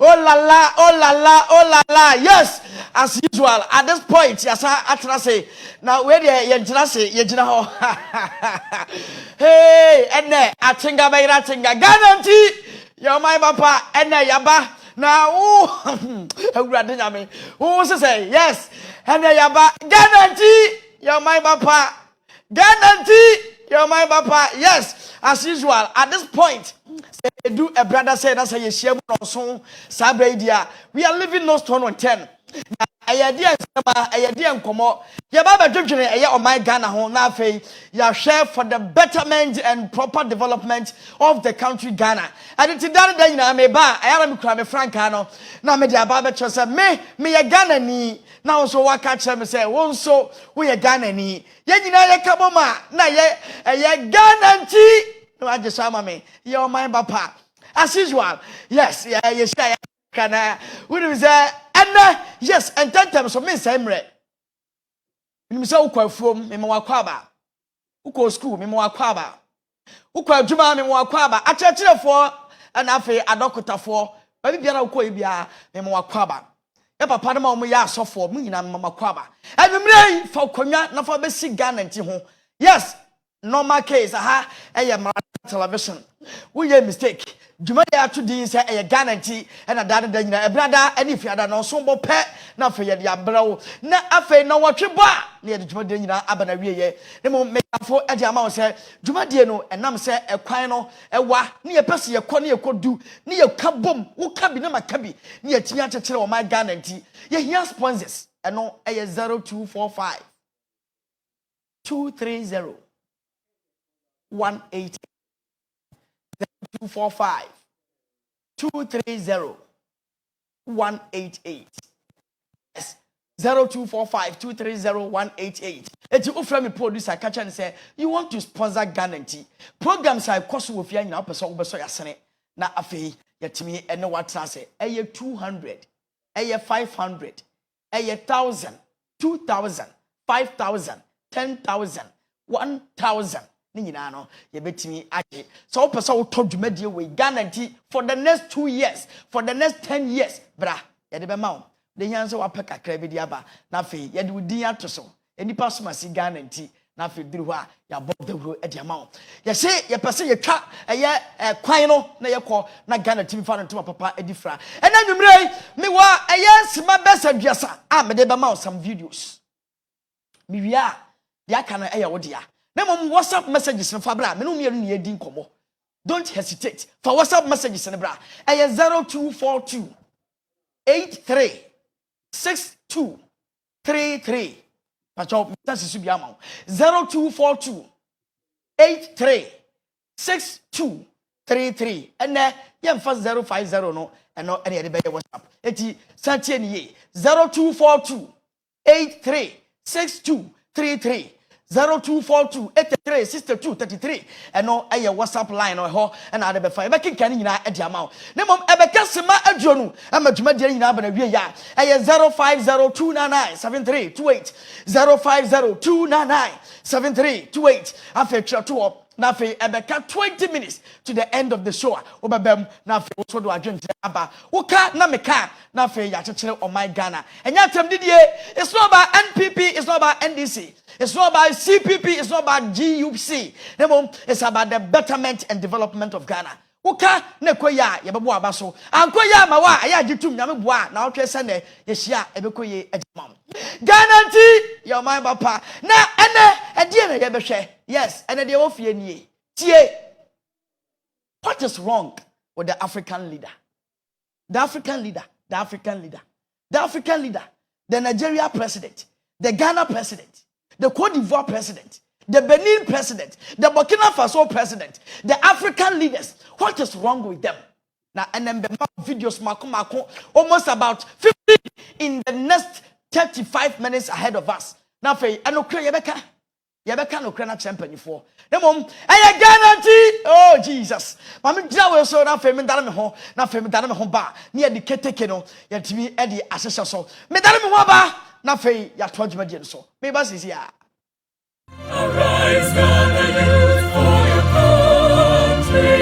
Oh la la, oh la la, oh la la. Yes, as usual. At this point, yes, I say now where you say you know. Hey, and there I think I guarantee you're my papa and yaba. Now, who say yes, and yaba guarantee you're my papa. Guarantee you're my papa. Yes, as usual. At this point. Do a brother say that's a share on so Sabradia. We are living no stone on 10. I idea and come out. Your Baba Judging a year on my Ghana home now fay. You share for the betterment and proper development of the country Ghana. And it's done that you may buy. I am crying Francano. Now me dear Baba Chosa me a Ghana ni. Now so what catch them say, one so we a Ghana ni. Yet you know a kaboma. Na ye a Ghana tea. No, I just saw me. You're my papa. As usual. Yes, yes, can I? What is that? And yes, and 10 times for me, same rate. You say, Uko from Mimoakwaba. Uko school, Mimoakwaba. Uko Juma, Mimoakwaba. A church for an affair, a doctor for. But if you're Uko, Mimoakwaba. Epa padama omo ya so for me na mama kwaba. Emre for konya na for be si Ghana nti ho. Yes, normal case aha television. We a mistake. Juma ya to din say e Ghana nti e na dada da nyina e brada ani fiada no so bo pe na fe ye de abrawo na afe na wotwe bo a na ye de juma de nyina abana wieye ne mo mekafo e de ama wo say juma de no enam say e kwan no e wa na ye pese ye kɔ na ye kɔdu na ye ka bom wo ka bi na maka bi na ye timi akekere wo my Ghana nti ye hia sponsors eno e ye 0245 230 180 245 230 188. Yes, 0245 230 188. It's your friend producer catch and say you want to sponsor Ghana tea programs. I cost with you now. Person over so yasene na afi yetimi ene what say. 200, 500, 1,000, 2,000, 5,000, 10,000, 1,000. Nina no ye betimi age so person wo to dwumadie we Ghana for the next 2 years, for the next 10 years bra ye de be ma wo de nyanse wa peka kra bi di aba na fe ye de wudin ato so enipa so masi Ghana na fe diri ho a ya bob the huro e de ma wo ye se ye pese ye twa eye kwan no na ye kɔ na Ghana timi fa no ntoma papa edifra ena nwumre me wa eye sima besa duasa a me de be ma wo some videos me wia de aka no eye wo dia. WhatsApp messages in Fabra, don't hesitate. For WhatsApp messages in Bra, 0242 83 62 33. Pacho, that's the Subiamo. 0242 83 62 33. And then, first 050 no, and no any other WhatsApp. 0242 83 62 33. 0242 83 62 33 and no a WhatsApp line or ho and I be fine making can nyina e diamount na mom e be kasema aduonu e madwuma de nyina ba na wie ya e 050299 7328 050299 7328 afa twa to na fe ebeka 20 minutes to the end of the show obabam na fe so do adwente aba woka na meka na fe ya chekere o my Ghana enya tem didie it's not about NPP, it's not about NDC, it's not about CPP, it's not about GUC. It's about the betterment and development of Ghana. Woka na koya ye bebo aba so ankoya ma wa aya gitum na meboa na otwe se ne ye hia ebekoye agimam Ghana ti your my papa na ene edie na ye behwe yes ene de wo fie nie tie. What is wrong with the African leader, the African leader, the African leader, the African leader, the Nigeria president, the Ghana president, the Cote d'Ivoire president, the Benin president, the Burkina Faso president, the African leaders? What is wrong with them? Now, and then the videos mako almost about 50 in the next 35 minutes ahead of us. Now, I know Yebeka no crana champion for. The mom, I guarantee. Oh Jesus, Mammy Jawa so now for me dana ho, now for me dana ho ba near the ketekeno. Yet to me Eddie assessor so. Me dana me waba na fe ya told you so. Me bas is here. Arise, gather youth for your country,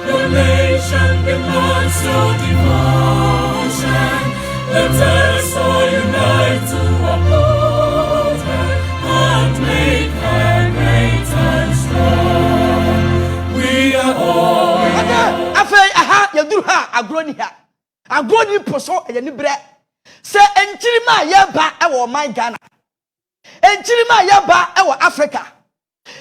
your nation. Devotion demands your devotion. Let us all unite to uphold her and make her great and strong. We are all. Afei aha yaduru ha agroni ha. Agroni poso ye ni bre. Se enchirima ye ba e wo man Ghana. Enchirima ye ba e wo Africa.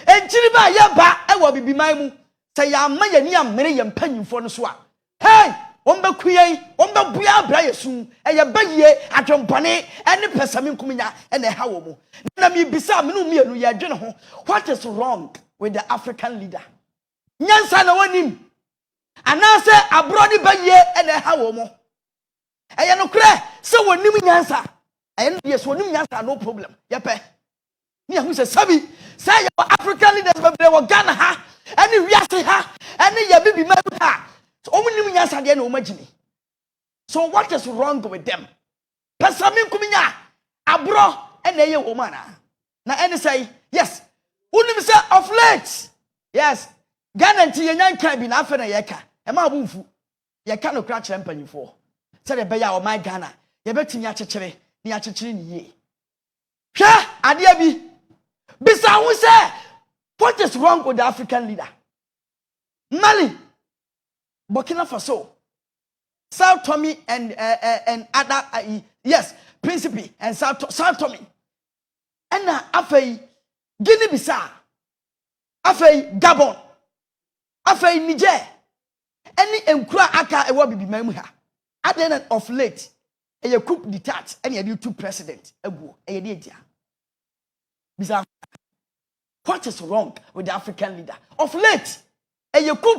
Enchirima ye ba e wo bibiman mu. Se ya ma ye ni amere ye mpanyimfo no so a. Hey! Omba kuyen, omba buya bra yesu, eye baye adwompane ene pesame nkuminya ene ha wo mu. Na mi bisa me no mienu ye dwene ho. What is wrong with the African leader? Nyansa na wonim. Anase abrodi baye ene ha wo mu. Eye no kre se wonim nyansa. Eye no yes wonim nyansa no problem. Yepe. Ni ahu se sabi, say your African leaders be wo Ghana ha, ene wiase ha, ene ye bibi ma ha. So what is wrong with them? Pesamin kuminya abro ene ye woman na ene say yes. Unim say of late. Yes. Ghana nti ye nyan kan bi na afa na ye ka. E ma abunfu. Ye ka no kra kire mpanyifo. Say the beya o my Ghana. Ye betimi akekere, ni akekere ni ye. Hwa ade abi. Bisa hu say what is wrong with the African leader? Mali, Burkina Faso, South Tommy and other yes, Principe and South Tommy. And now afei Guinea-Bissau, afei Gabon, afei Niger. Any enkura aka ewa bibi mamu ha. At the end of late, a coup d'etat and a two president egu e dey dia. Bisa, what is wrong with the African leader? Of late, a coup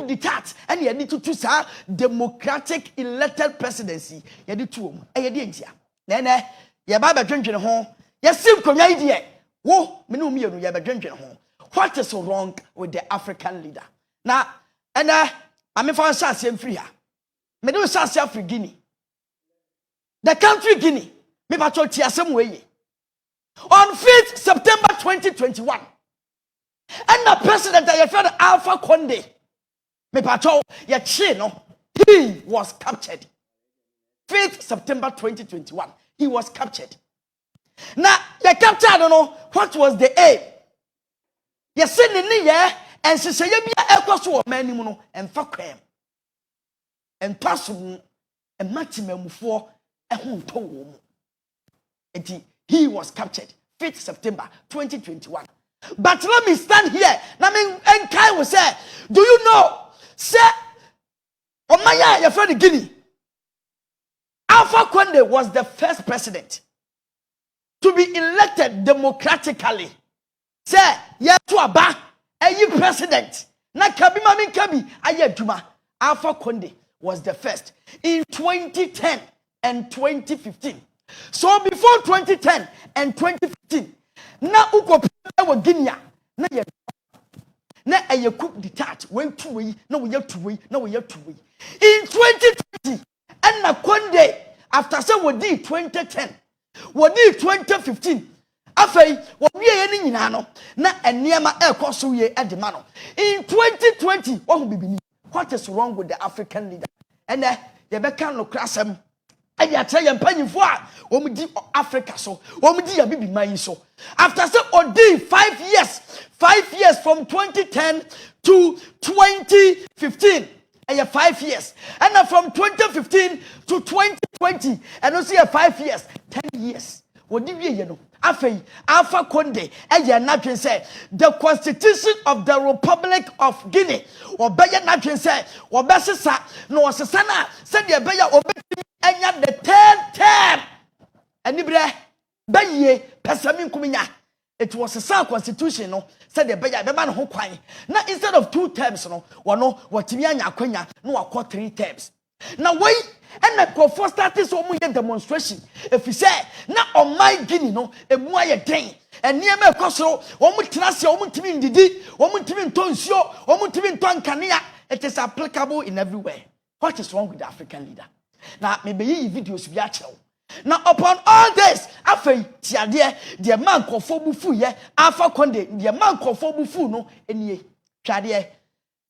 d'etat and you need to choose a democratic elected presidency. You need to dia. Nene, ya baba dwendwene ho. Ya sim konya idea. Wo, me no mienu ya ba dwendwene ho. What is wrong with the African leader? Now, and I'm for Sassian free here. Me do Sassia free Guinea. The country Guinea, me patrol some way. On 5th September 2021, and the president I felt Alpha Conde, me patrol ya chino, he was captured. 5th September 2021, he was captured. Now, you captured, I don't know what was the aim. You send in the and she say you be a equal man and fuck him. And possible a maximum for a home to he was captured 5th September 2021. But let me stand here. Now, and Kai will say, do you know, sir, on my your friend Guinea, Alpha Conde was the first president to be elected democratically. Sir, yeah, to aba, a president. Na kabi mami kabi, aye juma. Alpha Conde was the first in 2010 and 2015. So before 2010 and 2015, na uko wa Guinea, na ye na a coup d'etat, way two way, no we have two way, no we have two way. In 2020, and na Conde, after say we did 2010, we did 2015. Afei, we ye ni nyina no, na eniema ekoso ye edema no. In 2020, what is wrong with the African leader? And ye beka no krasem. Aya tell ye mpanyimfo a wo di Africa so, wo di ya bibi man so. After say odi 5 years from 2010 to 2015. And 5 years. And then from 2015 to 2020, and also 5 years, 10 years. What did you know? Alpha Conde, and say the Constitution of the Republic of Guinea, or Bayan Nathan said, or Bassisa, no Sasana, said the Bayer or and the 10th term. And Nibre Baye, Pessamin Kumina. It was a sound constitution, no, said the Bayer, the man who crying. Now instead of 2 terms, no, one no, what Timiana Quenya, no, I caught 3 terms. Now wait, and I go for starting so much demonstration. If you say, now on my Guinea, no, a more day, and near my coso, one would trust your own team didi, one would team tonsio, one would team tonkania. It is applicable in everywhere. What is wrong with the African leader? Now, maybe you videos be actual. Now, upon all this, after Tiadia, the man called Fobufu, Alpha Conde, the man called Fobufu, no, any Chadia.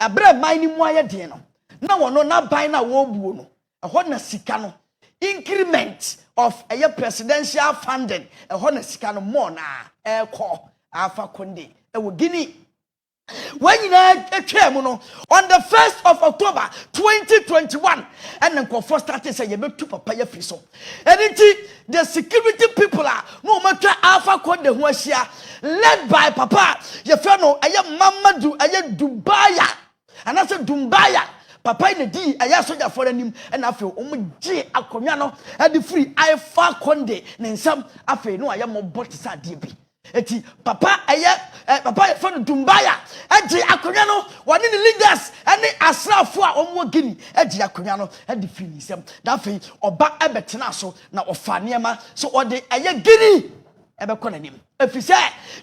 abre man ni mu ayede no na wono na ban na wo buo no ehɔ na sika no increment of a presidential funding ehɔ na sika no more na ekɔ Alpha Conde ewo Guinea when you know on the 1st of October 2021 and then first started say you be to papa ya free so and the security people are no matter Alpha Conde who was here led by papa you know aya Mamadou aya Dubaya and I said Dumbaya papa in the D aya soldier for him and I feel G akonya no and the free Alpha Conde nsam afi no aya mo bot sa DB eti papa papa from Dumbaya eji akonya no one the leaders any asrafo a omo Guinea eji akonya no e de free nisem that fe oba ebetena so na ofa niema so ode Guinea ebekɔ nanim efise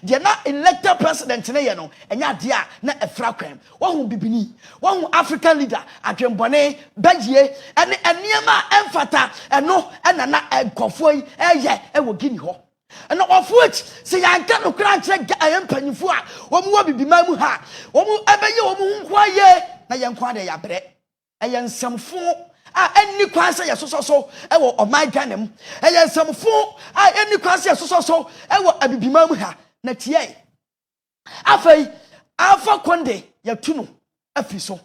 de na elected president ne ye no enya de a na efra kwan wo bibini wo African leader adwembɔne bagye ene niema emfata eno ena na nkɔfo yi eye ewo Guinea hɔ and of which say I can't cry check I am penny for wo bibima mu ha wo ebeye wo nkwa ye na ye nkwa de ya bre eye nsamfo a eni kwan say so e wo oman Ghana mu eye nsamfo a eni kwan say so e wo abibima mu ha na tie afei Alpha Conde ya tunu afi so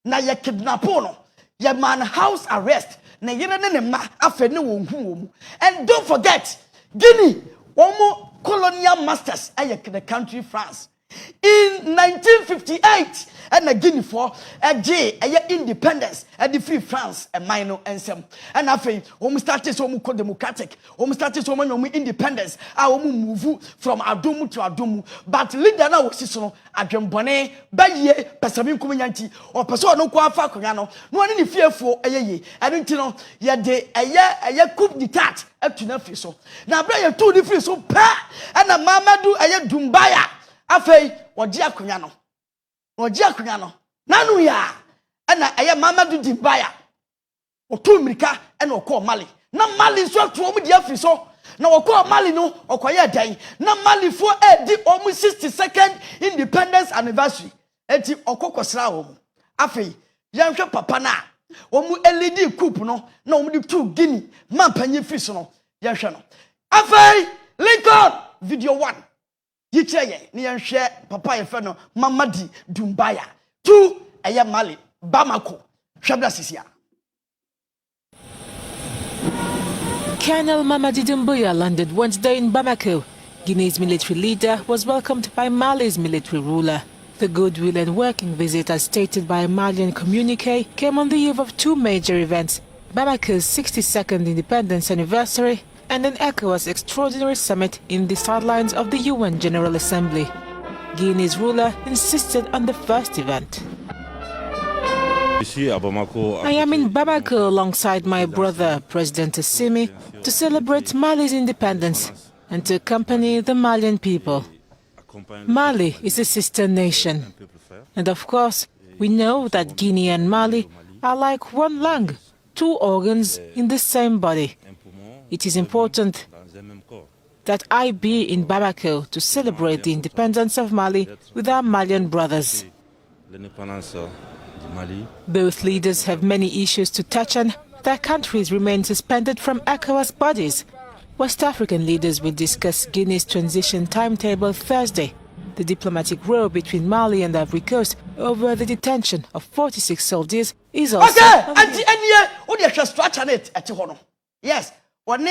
na ye kidnap no ye man house arrest na yere ne ma afei ne wo hu wo mu and don't forget Guinea colonial masters the country France in 1958 and the Guinea for independence and the free France and minor and some and after started so democratic started so many independence move from Adumu to Adumu but leader now was so adwembone baye pesamin kumenyanti or person no kwa fa konya no any fearful and no ye de coup d'etat up to na free so na bra ye two the free so pa and Mamadou Dumbaya afei wodi akonya no nanu ya na Mamadou Dumbaya otu mirika na okọ Mali na Mali so to omu di afri so na okọ Mali no okoye dan na Mali fo di omu 62nd independence anniversary enti okokosra omu afei yanhwe papa na omu LED coup no na omu di two Guinea man panyi free so no yanhwe no afei Lincoln video 1 yicheye ni yanhwe papa ye fe no Mamadi Dumbaya two Mali Bamako hwabra sisia. Colonel Mamadi Doumbouya landed Wednesday in Bamako. Guinea's military leader was welcomed by Mali's military ruler. The goodwill and working visit, as stated by a Malian communique, came on the eve of two major events: Bamako's 62nd independence anniversary and an ECOWAS extraordinary summit in the sidelines of the UN General Assembly. Guinea's ruler insisted on the first event. I am in Bamako alongside my brother, President Assimi, to celebrate Mali's independence and to accompany the Malian people. Mali is a sister nation. And of course, we know that Guinea and Mali are like one lung, two organs in the same body. It is important that I be in Bamako to celebrate the independence of Mali with our Malian brothers. Both leaders have many issues to touch on. Their countries remain suspended from ECOWAS bodies. West African leaders will discuss Guinea's transition timetable Thursday, the diplomatic row between Mali and Ivory Coast over the detention of 46 soldiers is also... Yes, one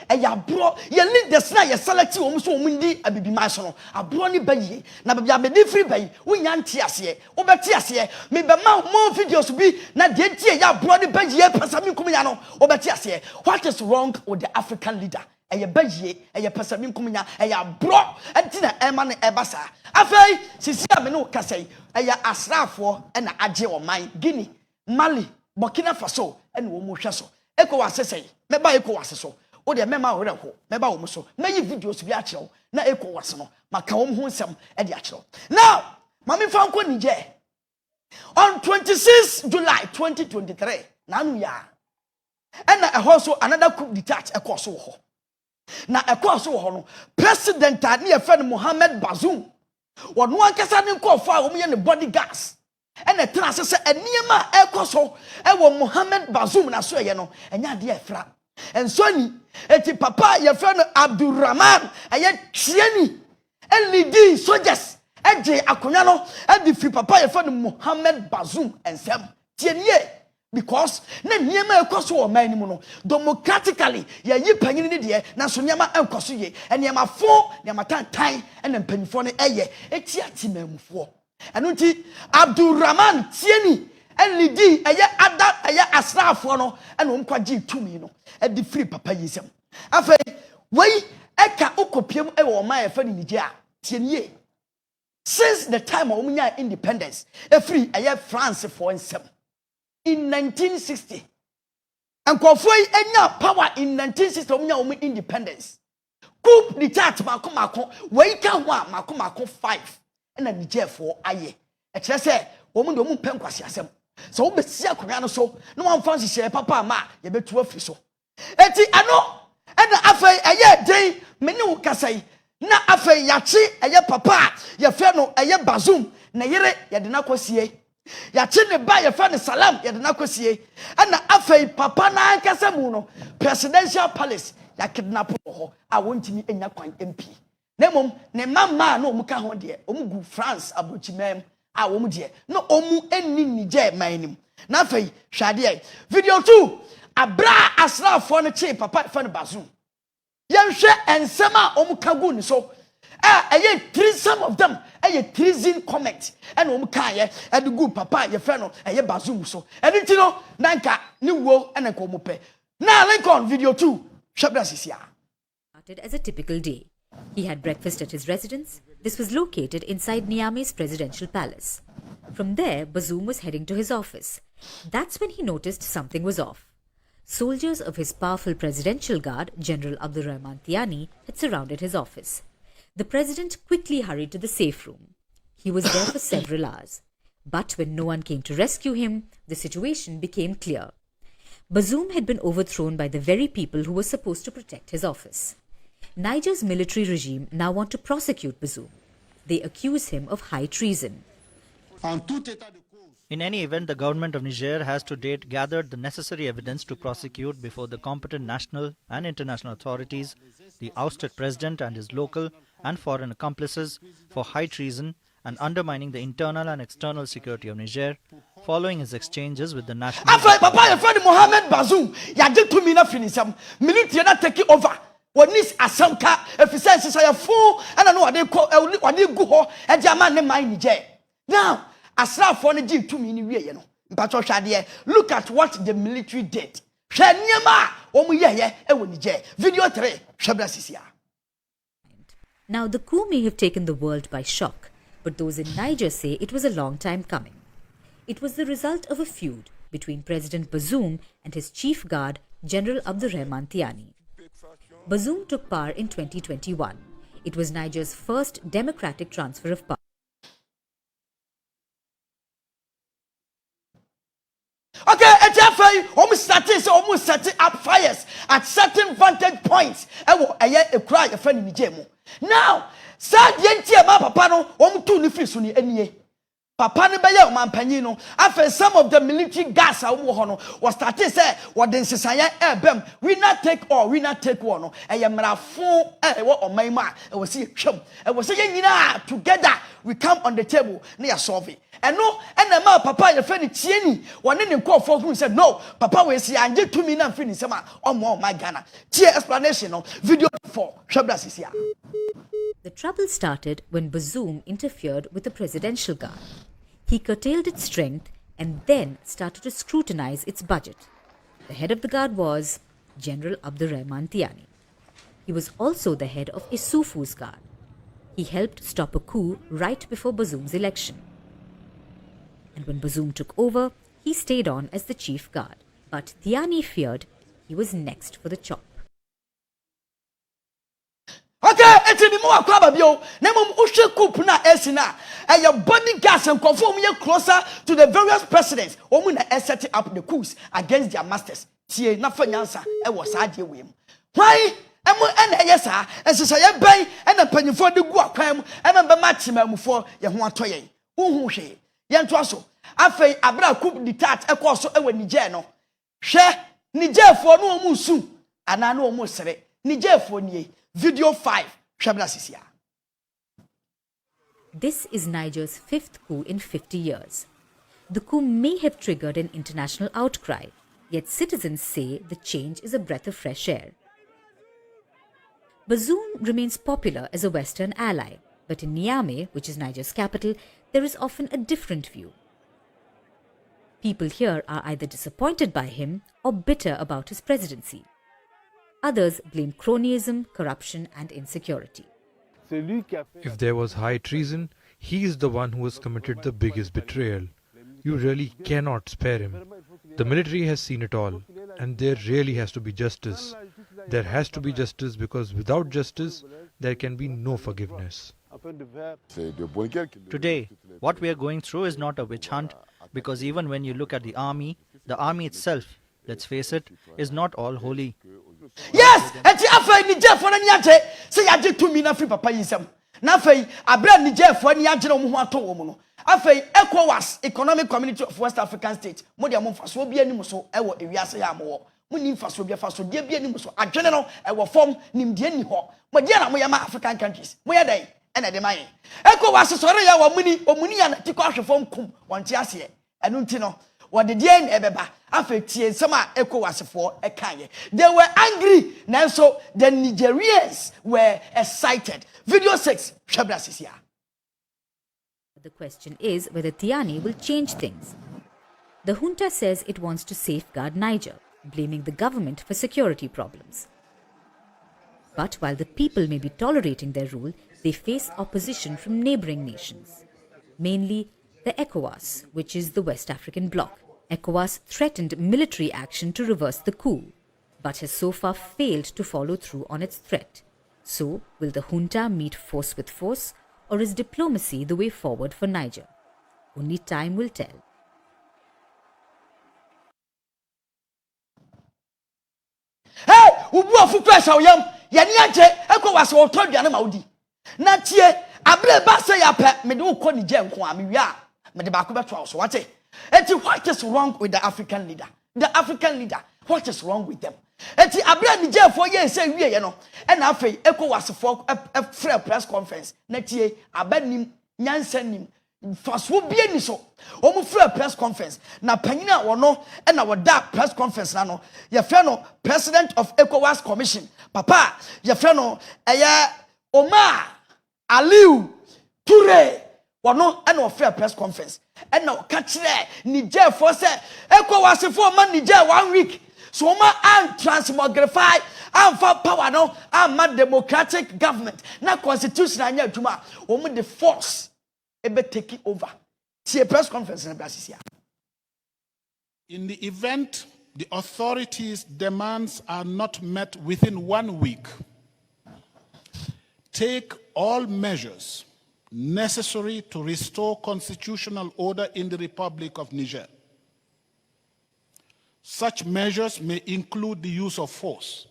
Mali bro ye leaders na ye select wo so wo ndi abibima so no abro ni bayi na bia be free bayi wo nya nte ase wo beti ase me be ma mo videos bi na de ntie ya abro ni bayi e pasami nkumnya no wo beti ase. What is wrong with the African leader? Eye bayi eye pasami nkumnya eye abro enti na ema ne ebasa afei sisi ame no kasai eye asrafo na agye wo man Guinea, Mali, Burkina Faso ene wo mo hwe so ECOWAS sesei me ba ECOWAS so o de mema wo reko meba wo so meyi videos bi a kire na ECOWAS no maka wo ho nsem e de a kire. Now mami fa nko Niger on 26 July 2023 nanu ya and a also another coup d'etat e course ho na ekwa so ho no president a ne yefa no Mohammed Bazoum wono ankasa ne nkofo a wo ye ne bodyguards ene tena se eniema ekoso ewo Mohammed Bazoum na so ye no enya de efra ensoni eti papa yefa no Abdurrahman eye tieni elidi soldiers eje akonya no edi fi papa yefa no Mohammed Bazoum ensem tienie because na niema ekoso o man ni mu no democratically ye yi panyin ni de na so niema enkoso ye niema fo niema tantan ene mpanyifo no eye eti atimamufo eno nti Abdurrahman tieni elidi eye ada eye asrafo no ene omkwaji tumi no edi free papa yisem afei wei eka okopiem e wo man efa ni Nigeria tienie since the time of Omunya independence free eye France for ensem in 1960 and Kofoi enya power in 1960 Omunya independence coup d'etat mako wei ka ho a mako 5 na Nigeria for aye e kire se omu de omu penkwase asem so wo besia akwa no so no wan fan hye papa ma ye betu afiri so eti ano na afei eye den meni wo kasai na afei yachi eye papa ye fe no eye Bazoum na yere ye de na kwasie yachi ne ba ye fe ne Salam ye de na kwasie na afei papa na ankasa mu no presidential palace ya kidnap ho a wontimi enya kwan MP nemom ne mama na omuka ho de omugu France abochimem a omu de no omu enni Niger manim na afei hwade video 2 abra asrafo no chi papa fa ne Bazoum yenhwe ensem a omuka gu ni so eye three some of them eye treason comment and omuka ye gu papa ye fa no eye Bazoum so enti no nanka ni wo ene ko omupe na link on video 2 hwabra sisia. Started as a typical day. He had breakfast at his residence. This was located inside Niamey's presidential palace. From there, Bazoum was heading to his office. That's when he noticed something was off. Soldiers of his powerful presidential guard, General Abdurrahman Tiani, had surrounded his office. The president quickly hurried to the safe room. He was there for several hours. But when no one came to rescue him, the situation became clear. Bazoum had been overthrown by the very people who were supposed to protect his office. Niger's military regime now want to prosecute Bazoum. They accuse him of high treason. In any event, the government of Niger has to date gathered the necessary evidence to prosecute before the competent national and international authorities the ousted president and his local and foreign accomplices for high treason and undermining the internal and external security of Niger following his exchanges with the national... After Papa, your friend Mohammed Bazoum, ya get to me na finisam. Military na take it over. What needs asamka efficiency say fool and I know what they call what they go ho e dia man ne man Niger. Now, asrafo no give to me ni wie ye no. Mpacho hwade look at what the military did. Hwe niema omu ye e wo Niger. Video 3 hwabra sisia. Now, the coup may have taken the world by shock, but those in Niger say it was a long time coming. It was the result of a feud between President Bazoum and his chief guard, General Abdurrahman Tiani. Bazoum took power in 2021. It was Niger's first democratic transfer of power. Okay, etafai almost setting up fires at certain vantage points. Ewo eye ekura ye friend Niger mu. Now, sad yentie ma papa no tu ni free so ni enie. Papa ne beye o mampanyin no after some of the military gas a wo ho no was started say what den sesaye ebem we not take all we not take one no eye mrafo e wo oman ma e wo se twam e wo se nyina together we come on the table na ya solve it and no and ma papa ye friend tieni one ne nkofo who said no papa we say anje to me na free ni sema omo my Ghana tie explanation no video 4 hwabra sisia. The trouble started when Bazoum interfered with the presidential guard. He curtailed its strength and then started to scrutinize its budget. The head of the guard was General Abdurrahman Tiani. He was also the head of Issoufou's guard. He helped stop a coup right before Bazoum's election. And when Bazoum took over, he stayed on as the chief guard. But Tiani feared he was next for the chop. Okay, eti ni mo akwa babio na mom uhwe coup na esina and your body gas and conform you closer to the various presidents omu na set up the coups against their masters tie na fanyansa e wo saade we why Emo ene yesa ensesa ye ban ena panyimfo de gu akwan mu ema be machima mufo ye ho atoyen hu hwe ye nto aso afei abra coup d'etat ekoso ewe Niger no hwe Nigerfo no omu su ana no omu sere Nigerfo nie video 5 hwebla sisia. This is Niger's 5th coup in 50 years. The coup may have triggered an international outcry, yet citizens say the change is a breath of fresh air. Bazoum remains popular as a Western ally, but in Niamey, which is Niger's capital, there is often a different view. People here are either disappointed by him or bitter about his presidency. Others blame cronyism, corruption and insecurity. If there was high treason, he is the one who has committed the biggest betrayal. You really cannot spare him. The military has seen it all, and there really has to be justice. There has to be justice because without justice, there can be no forgiveness. Today, what we are going through is not a witch hunt, because even when you look at the army itself, let's face it, is not all holy. Yes, eti afei Nigerfo na niaje se yaje tumi na free papa yinsam. Na afei abra Nigerfo ni yaje no ho ato wo mu no. Afei ECOWAS, Economic Community of West African States, mo de mo mfaso obi anim so ewo ewiase ya mo. Mo ni mfaso obi afaso de bi anim so adwene no ewo fom nimde ni ho. Mo de na mo yama African countries. Mo ye den ena de man. ECOWAS sore ya wo omuni ya na tiko ahwefo kum wonte ase. Enu nti no what the DNA ebeba affected some ECOWAS for a kanye. They were angry, and so the Nigerians were excited. Video 6, Shabra Sisia. The question is whether Tiani will change things. The junta says it wants to safeguard Niger, blaming the government for security problems. But while the people may be tolerating their rule, they face opposition from neighboring nations, mainly the ECOWAS, which is the West African bloc. ECOWAS threatened military action to reverse the coup, but has so far failed to follow through on its threat. So, will the junta meet force with force, or is diplomacy the way forward for Niger? Only time will tell. Hey, ubu ofu pressure oyam, yani anje ECOWAS o to duane ma odi. Na tie, abre ba se ya pe, me de ukọ Niger nko a me wi a, me de ba ko beto so wate. Eti, what is wrong with the African leader? The African leader, what is wrong with them? Eti, abra Niger for ye say we ye no. And afei ECOWAS for a free press conference. Netie abanim nyansanim faswo bie ni so. Omu free press conference. Na panyina wono e na woda press conference na no. Ye fe no president of ECOWAS commission. Papa, ye fe no eye Omar Aliou Touré. Wono e na free press conference. And now catch there Niger for say ECOWAS for man Niger 1 week. So ma and transmogrify and for power no and democratic government. Na constitution anya adwuma. Omo the force e be take over. See a press conference in Brasilia. In the event the authorities' demands are not met within 1 week, take all measures necessary to restore constitutional order in the Republic of Niger. Such measures may include the use of force.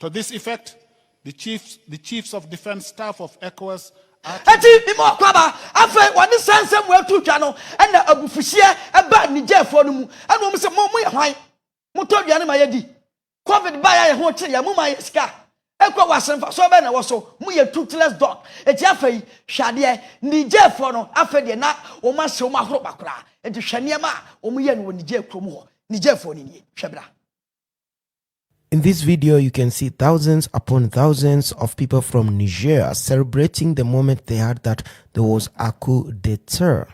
To this effect, the chiefs of defense staff of ECOWAS are Eti mi mo kwaba afa woni sansam we tu twa no na abufuhie e ba Niger fo no mu ana mo se mo ye hwan mo to duane ma ye di covid ba ya ye ho kire ya mo ma ye sika ECOWAS mfa so be na wo so mo ye toothless dog eti afa yi hwade Niger fo no afa de na wo ma se wo ma horo bakora eti hwane ma wo mo ye no Niger krom ho Niger fo ni ni hwebra. In this video, you can see thousands upon thousands of people from Niger celebrating the moment they heard that there was a coup d'etat.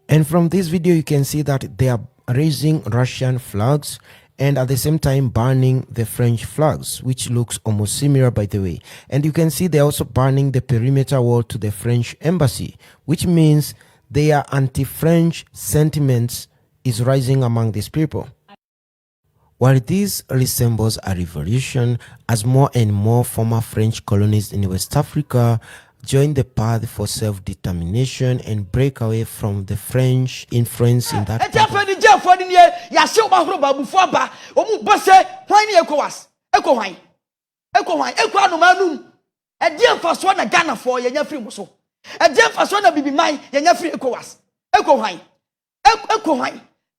And from this video, you can see that they are raising Russian flags and at the same time burning the French flags, which looks almost similar, by the way. And you can see they're also burning the perimeter wall to the French embassy, which means their anti-French sentiments is rising among these people. While this resembles a revolution, as more and more former French colonies in West Africa join the path for self-determination and break away from the French influence in that part.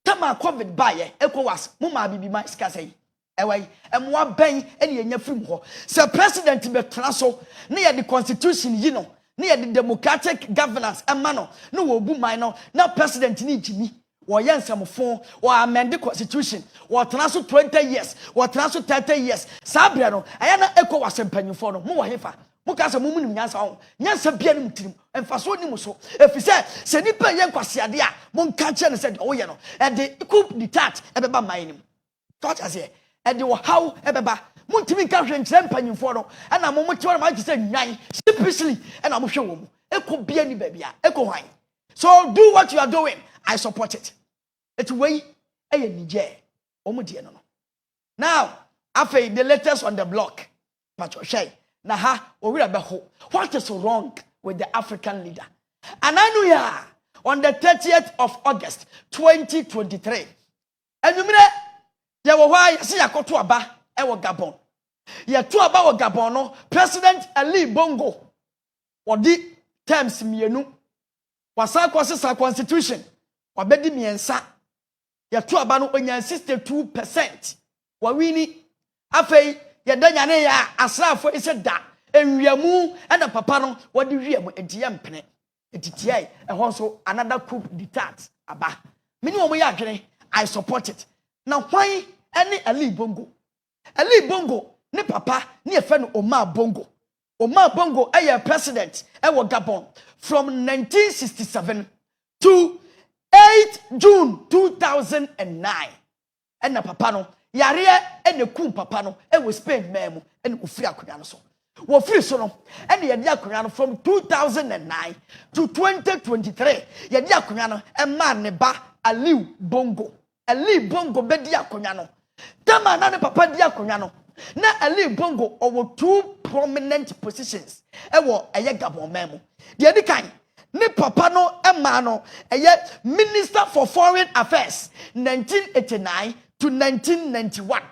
Tama COVID baye ECOWAS muma bibi ma sika sei ewai emwa ben ene yenya firim ho se president be traso na ye the constitution yi no na ye the democratic governance ema no na wo bu man no na president ni jimi wo ye nsamfo wo amend the constitution wo traso 20 years wo traso 30 years sabre no aya na ECOWAS mpanyufo no mo wo hefa mukasa mumu nyansa ho nyansa bia ne mutirim emfaso ni muso efise se nipa ye nkwasiade a monka che ne se o ye no e de coup d'etat ebeba mayinim touch as here e de wo how ebeba muntimi nka hwe nkyere mpanyimfo no na mo mo tiwa ma gise nwan simply na mo hwe wo mu eko bia ni babia eko hwan. So do what you are doing, I support it. It's way e ye nije omo de no. Now after the latest on the block pacho shey na ha owira beho. What is wrong with the African leader? And I know ya on the 30th of August 2023. And you mean ya wo why see yakoto aba e wo Gabon. Ya to aba wo Gabon no President Ali Bongo odi terms mienu wasa kwasesa constitution wabedi miensa ya to aba no onya 62% wa wini afei ya danya ne ya asrafo ise da enwiamu na papa no wodi wiam entiye mpene etitiai ehon so another coup d'etat aba mini omo ya adwene I support it. Now why any Ali Bongo ne papa ne efe no Omar Bongo eye president e wo Gabon from 1967 to 8 June 2009 and na papa no yare ene kum papa no e wo Spain memu ene ofiri akonya no so wo free so no ene ye dia akonya no from 2009 to 2023 ye dia akonya no e ma ne ba Ali Bongo be dia akonya no tama na ne papa dia akonya no na Ali Bongo owo two prominent positions e wo eye Gabon memu de di kan ne papa no e ma no eye Minister for Foreign Affairs 1989 to 1991.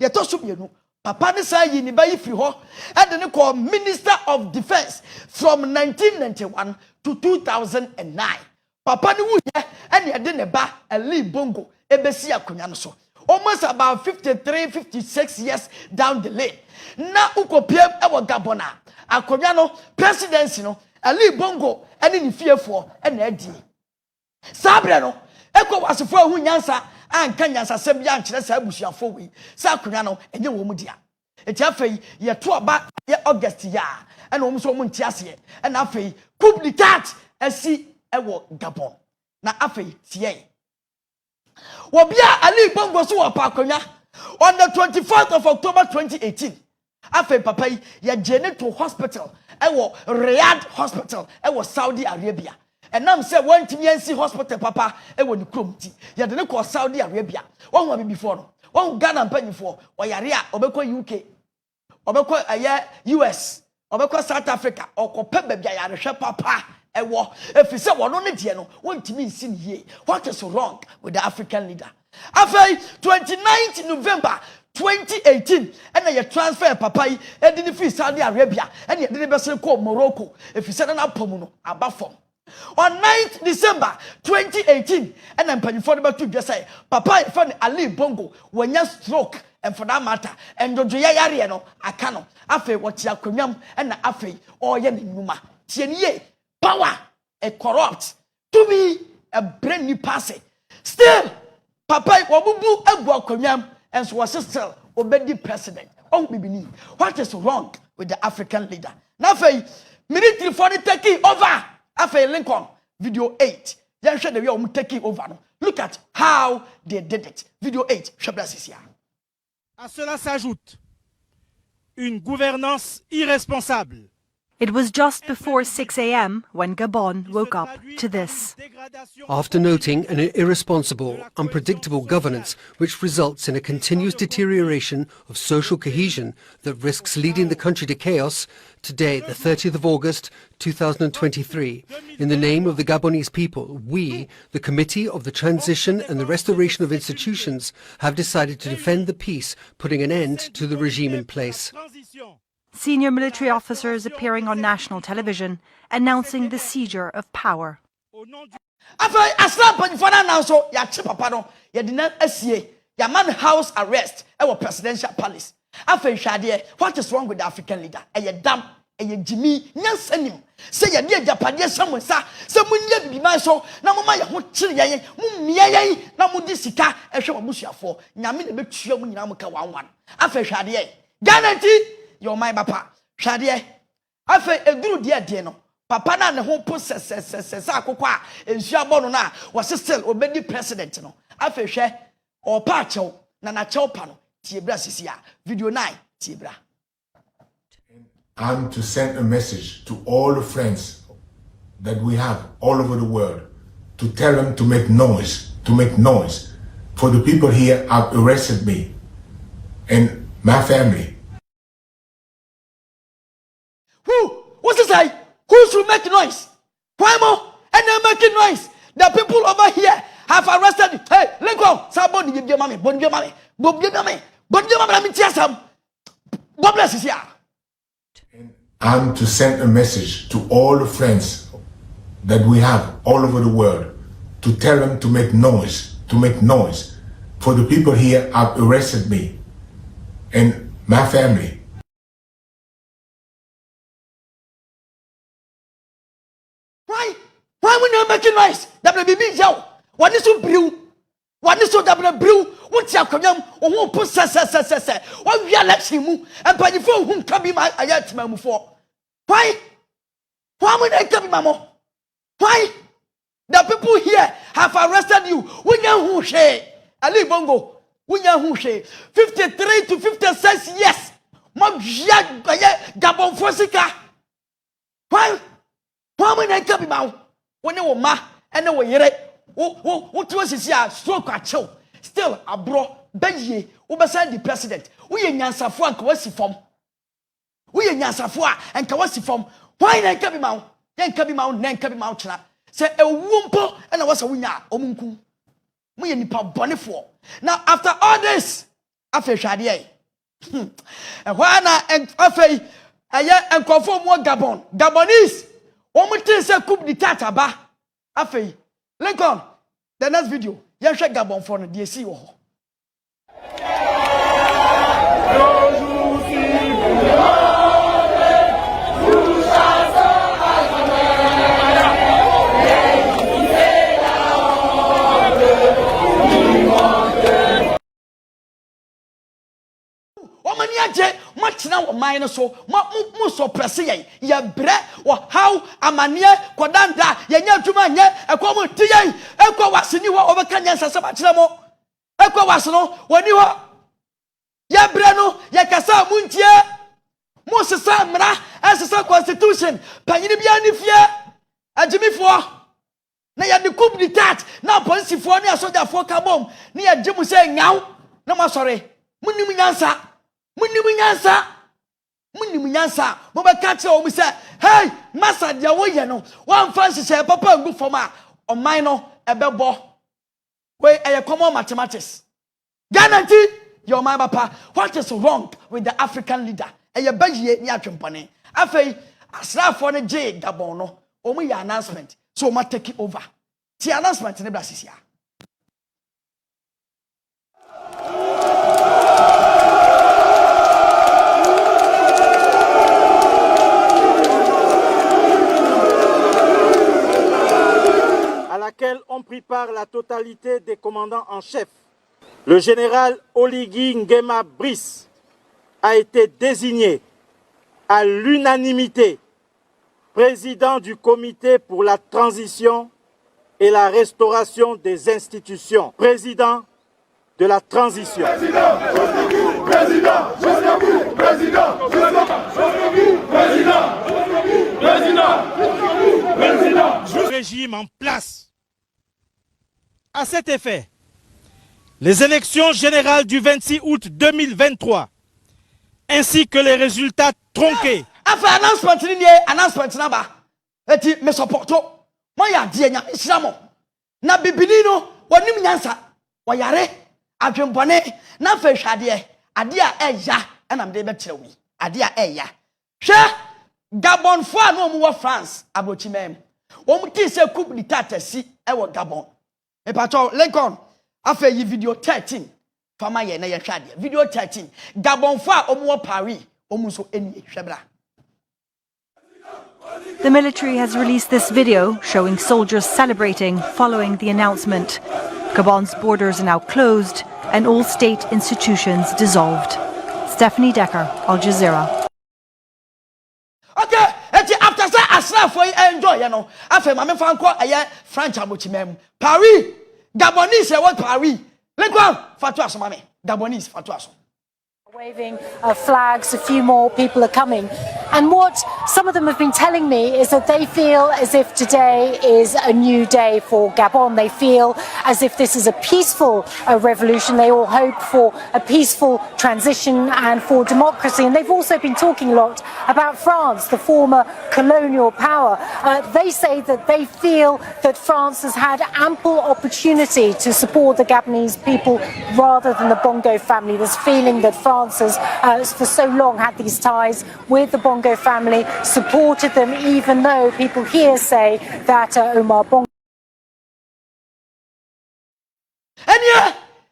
Ye to so bienu papa ne sa yi ni ba yi firi ho and ne call Minister of Defense from 1991 to 2009. Papa ne wu ye and ye de ne ba Ali Bongo ebesi akonya no so almost about 56 years down the lane. Na ukopiem e wo Gabona akonya no presidency no Ali Bongo ene ni fiefo ene adi sabre no ECOWAS hu nyansa anka nyansa sem ya nkyere sa abusuafo wi sa akonya no enye wo mu dia eti afei ye to aba ye August ya ene wo mu so mu ntiase ene afei coup d'etat asi e wo Gabon na afei tie Wobia Ali Bongo so wapa akonya on the 24th of October 2018 afei papa ye jene to hospital e wo Riyadh hospital e wo Saudi Arabia. And now say one TNC hospital papa e wo ni krom ti ye de ne ko Saudi Arabia won wa before no won Ghana mpanyi for o yare a obekọ UK obekọ US obekọ South Africa okope bebia yare hwe papa e wo efise wono ne de no won timi nsi ne ye. What is wrong with the African leader? After 29th November 2018 and you transfer papa yi edini fi Saudi Arabia and you didn't be ko Morocco efise na pomu no aba form. On 9th December 2018, and I'm paying for the to just say, Papa, friend Ali Bongo, when you stroke, and for that matter, and do Yariano, I cannot. Afe what ya kunyam, and afe, or yen numa. Tienye, power, a corrupt, to me, a brand new passe. Still, Papa, wabubu, a guakunyam, and so was still obedi president. Oh, bibini, what is wrong with the African leader? Nafe, military for the taking over. After Lincoln, video 8. Then show the way I'm taking over. Look at how they did it. Video 8. À cela s'ajoute une gouvernance irresponsable, It was just before 6 a.m. when Gabon woke up to this. After noting an irresponsible, unpredictable governance which results in a continuous deterioration of social cohesion that risks leading the country to chaos, today, the 30th of August 2023, in the name of the Gabonese people, we, the Committee of the Transition and the Restoration of Institutions, have decided to defend the peace, putting an end to the regime in place. Senior military officers appearing on national television announcing the seizure of power. Man house arrest at presidential palace. What is wrong with the African leader? Jimmy, Nyansanim. Say ya dear Japan, someone, sir. Someone yet be my so. Namama, Chili, Mumia, Namudisika, and show Musia for. Yamin, the big show when Yamuka 1. After Shadie. Guarantee. Your my papa, Shadie. I feel a good dear Dino. Papa na home process says Aqua and Shabonona was still obey president. No, I feel share or Pacho, Nana Chopano, Tibra Sisia, video 9, Tibra. I'm to send a message to all the friends that we have all over the world to tell them to make noise, For the people here have arrested me and my family. What's this say? Who should make noise? Why more? And they're making noise. The people over here have arrested you. Hey, let go. Somebody give your mommy. Let me tell some. God bless you here. I'm to send a message to all the friends that we have all over the world to tell them to make noise, For the people here have arrested me and my family. Why when you're making noise? That will be me, yo. What is so brew? What is so double brew? What's your command? Or won't put say. What we are letting you and by the phone whom can be my ayat for? Why? Why would I come, Mamma? Why? The people here have arrested you. We know who say. Ali Bongo. We know who say. 53 to 56 yes. Mom Gabon Fosika. Why? Why would I come, Mamma? When you were ma and no way, what was his year? Stroke at show. Still, a bro, Benji, Ubasai the president. We in Yansafua and Kawasi form. We in Yansafua and Kawasi form. Why then come out? Then come out, say a wumpo and I was a winner, Omunku. We in Nipa Bonifor. Now, after all this, after Shadie, and why and after and conform more Gabonese. One more thing say coup d'etat ba afei Lincoln the next video ya hwe Gabon for no de si wo ho much now mine so so press ye bre or how amanie kodanda ye nya dwuma nye ekomo tiyen ekwa waseni ho obeka nya sasaba kire mo ekwa waseno woni ho ye bre no ye kasa muntie mo sesa mra asesa constitution panyini bia ni fie agimifo na ye de coup d'etat na policeifo ne asojafo kabom na ye gimu se nyaw na mo sore munim nyansa mo be catch o mi say hey massa dia wo ye no wan fancy say papa ngu foma o man no ebebo we e common mathematics guarantee your my papa what is wrong with the African leader e ye baye ni atwempone afei asrafo ne je Gabon no o mu ya announcement so ma take it over ti announcement ne blasisia. À laquelle ont pris part la totalité des commandants en chef. Le général Oligui Nguema Brice a été désigné à l'unanimité président du comité pour la transition et la restauration des institutions. Président de la transition. Président. Régime en place. À cet effet, les élections générales du 26 août 2023, ainsi que les résultats tronqués. After announcement number. Eti me supporto. Mo ya die nya Islamo. Na bibini no wonim nyansa. Wo yare adwempone na fa hwade ade a eya na mde be kire wi. Ade a eya. Hwe Gabon fo a no mu wo France abochimem. Wo mu ti se coup d'etat si e wo Gabon. Me pato Lincoln afa yi video 13 fama ye na ye hwade. Video 13 Gabon fo a omu wo Paris omu so eni hwebra. The military has released this video showing soldiers celebrating following the announcement. Gabon's borders are now closed and all state institutions dissolved. Stephanie Decker, Al Jazeera. Okay, after say asra for enjoy, you know. After mama fan ko aye French abochimem. Paris, Gabonese what Paris. Let go. Fatu aso mama. Gabonese fatu aso. Waving flags, a few more people are coming. And what some of them have been telling me is that they feel as if today is a new day for Gabon. They feel as if this is a peaceful revolution. They all hope for a peaceful transition and for democracy. And they've also been talking a lot about France, the former colonial power. They say that they feel that France has had ample opportunity to support the Gabonese people rather than the Bongo family. This feeling that France has for so long had these ties with the Bongo family, supported them, even though people here say that Omar Bongo.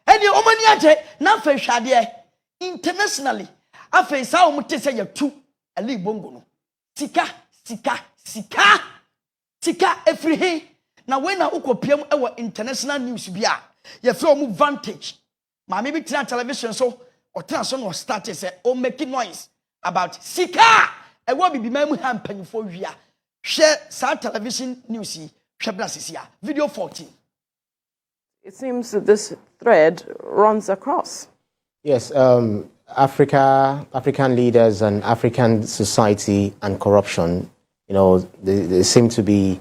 Any omaniaje na fe hwade internationally afa sa o mute say yatu Ali Bongo no sika every he na when na ukopiem e international news bia ye fe o mu vantage ma me bi tira television so or transfer or started say o making noise about sika e wo bibi mamu ha mpanyfo wia share sa television news yi hwebra sisia video 14. It seems that this thread runs across. Yes, African leaders and African society and corruption, you know, they seem to be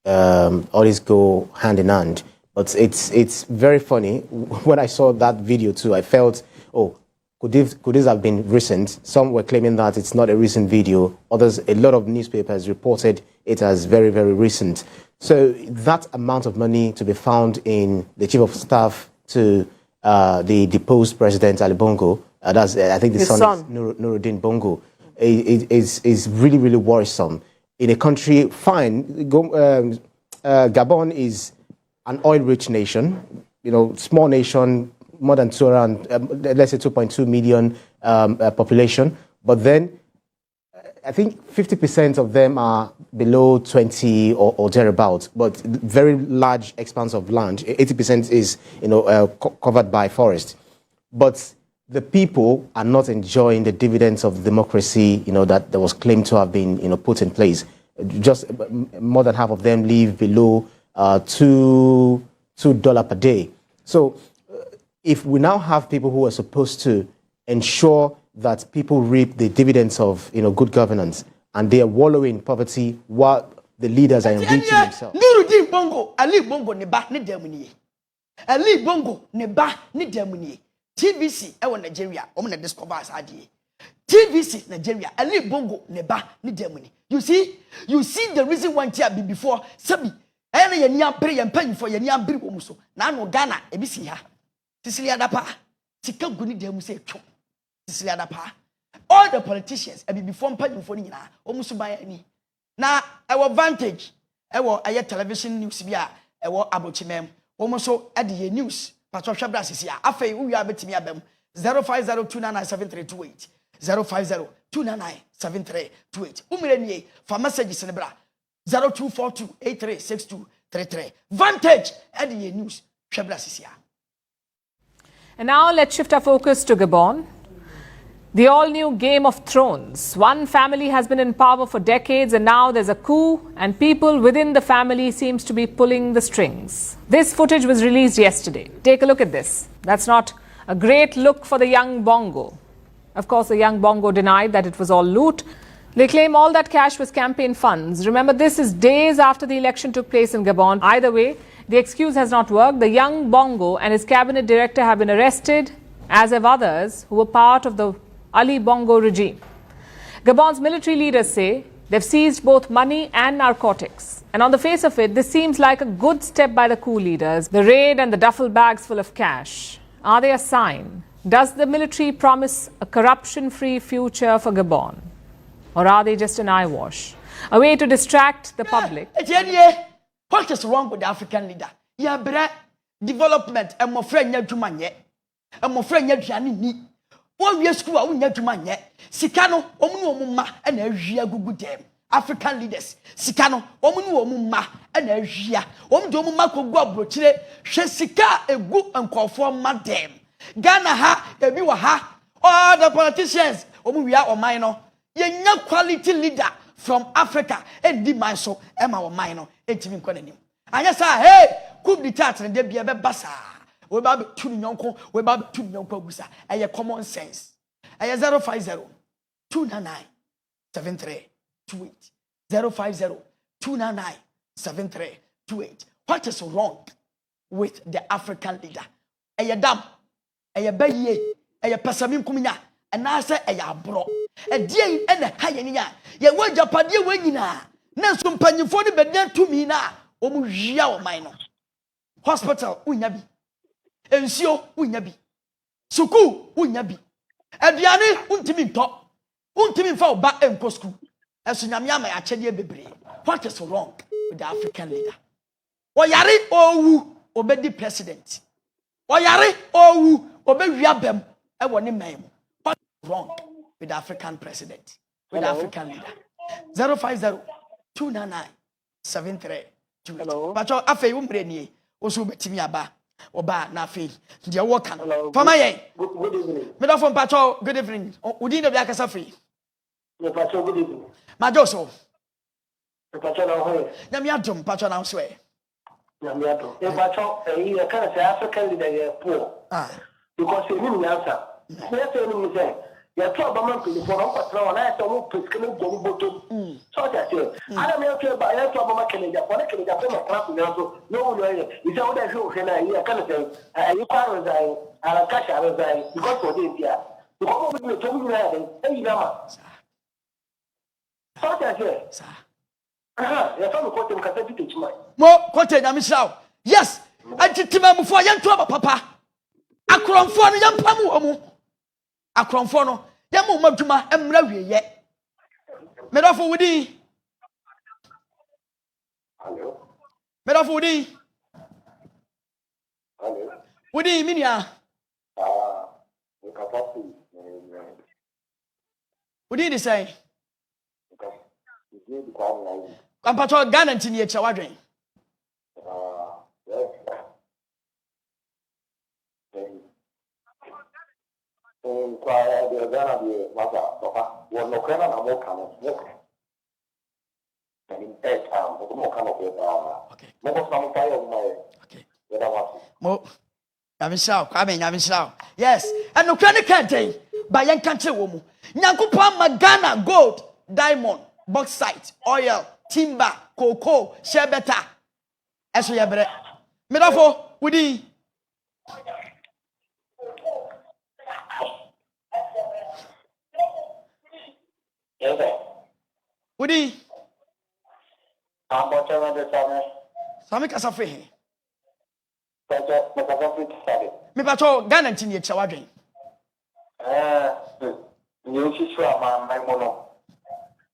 always go hand in hand. But it's very funny. When I saw that video too, I felt, oh, could this have been recent? Some were claiming that it's not a recent video. Others, a lot of newspapers reported it as very, very recent. So that amount of money to be found in the chief of staff to the deposed president Ali Bongo, that's I think the son is Nuruddin Bongo, is really, really worrisome. In a country, fine, Gabon is an oil-rich nation, you know, small nation, more than let's say 2.2 million population, but then I think 50% of them are below 20 or thereabouts, but very large expanse of land. 80% is, you know, covered by forest. But the people are not enjoying the dividends of democracy, you know, that was claimed to have been, you know, put in place. Just more than half of them live below $2 per day. So if we now have people who are supposed to ensure that people reap the dividends of, you know, good governance, and they are wallowing in poverty while the leaders are enriching themselves. Nuruddin Bongo, Ali Bongo ne ba ne demuni. Ali Bongo ne ba ne demuni. TVC ewo Nigeria, omo na discover asadi. TVC Nigeria, Ali Bongo ne ba ne demuni. You see the reason why tia be before sabi. Ene ye ni ampre ye mpanyi for ye ni ambiri wo muso. Na no Ghana ebisi ha. Sisili adapa. Sika guni demu se twa. Sisili adapa. All the politicians e be before mpanyi for ni na omuso ban ani. Na ewo advantage ewo aye television news bia ewo abochimem omuso e de news patro hwebra sisia afei wo wia betimi abam 0502997328 0502997328 umire nie for messages ne bra 0242836233 vantage e de news hwebra sisia. And now let's shift our focus to Gabon. The all-new Game of Thrones. One family has been in power for decades and now there's a coup and people within the family seems to be pulling the strings. This footage was released yesterday. Take a look at this. That's not a great look for the young Bongo. Of course, the young Bongo denied that it was all loot. They claim all that cash was campaign funds. Remember, this is days after the election took place in Gabon. Either way, the excuse has not worked. The young Bongo and his cabinet director have been arrested, as have others who were part of the Ali Bongo regime. Gabon's military leaders say they've seized both money and narcotics. And on the face of it, this seems like a good step by the coup leaders. The raid and the duffel bags full of cash. Are they a sign? Does the military promise a corruption-free future for Gabon? Or are they just an eyewash? A way to distract the public? What is wrong with the African leader? Yeah, bre development and my friend Yadumanye. And my friend Yadjani. One year school, I won't Yadumanye. Sikano, Omuma, and a good them. African leaders. Sikano, Omuma, and a Jia. Omdomako Gobrochile, Shesika, a good and call for madam. Ghana ha, the Biwa ha. All the politicians, Omuya or minor. Ye no quality leader from Africa and di so Emma or minor, 18 quadrant. And yes, hey, could be tat and there be a bassa. We about 2 yonko, we about 2 yonko busa, and your common sense. I 050 299 7328 050 299 7328. What is wrong with the African leader? A dam, a baye, a pesamim kumina. And I say, a bro, a dear and a hyena. Ye were Japadia winina. Nelson Penny for the bed to me now. Omuja minor. Hospital, unyabi. Ensio, unyabi. Suku, unyabi. Adriane, untimin top. Untimin fall back and coscu. As Sunyama, a chedia bebre. What is wrong with the African leader? Oyari, oh, obey the president. Oyari, oh, obey Yabem, I want him name. Wrong with the African president, with the African leader. 050 299 7328. But your affair umbreni also betimi aba oba na affair. Dear Walker. For my good evening. Middle from Pacho, good evening. Udin of Yakasafi. Pacho, good evening. Majoso. Pacho now. Yamiatum, Pacho now swear. Yamiatum. Pacho, you can't say African leader poor. Because you didn't answer. Yes, you say. You talk about the phone, and I told you, please, go bottom. So that's it. I don't know about I talk about Canada. For Canada, no way. It's all that you can. I can't say, you can't resign, and cash I resign because for this year. You come over to me, and you know. So that's it. You're from the court of Catholic. More quoted, I'm Michelle. Yes, I did to me before young trouble, Papa. I couldn't find a young Pamu. Akronfono yamu maduma emra wiye medofo wudi hello medofo wudi hello wudi minia wudi dey say kampacho Ghana ntini echa wadwen the Ghana the Mata, was no kind of more kind of smoke. And in that time, more kind of more some kind of my Mo Yamishaw, Yamishaw. Yes, and no can't day by young country woman. Nyankupa Magana gold, diamond, bauxite, oil, timber, cocoa, sherbeta. As we have read. Medafo, Woody. Woody. I'm watching the summer. Sami Casafe. Me patrol Ghana ntini echa wadwen. You see sure my mono.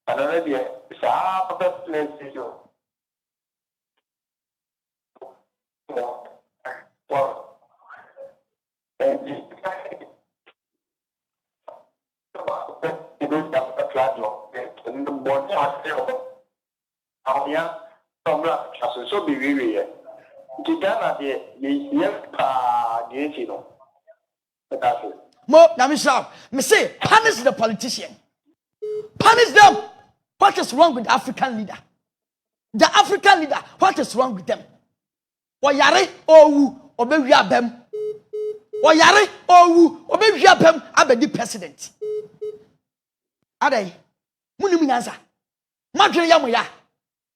I don't know the sa best place you. Well. So be very Ghana Mo Yamishaw, me say punish the politician. Punish them. What is wrong with the African leader? The African leader, what is wrong with them? Oyare owu obewia bem. Oyare owu obewia bem abedi president. Adai Muni munyansa. Madwene ya moya.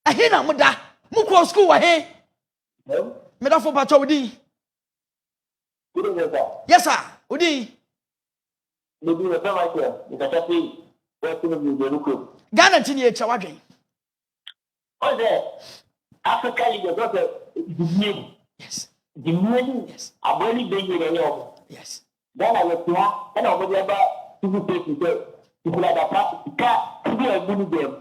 Ahe na moda. Mukọ school wa he. Me da fo pacho odi. Yes sir. Odi. Ghana tini e chawa dwen. Africa leaders got the name. Yes. The money. Yes. I'm only being here. Yes. Then I was now, and I was about to pay people like that. To be a good game.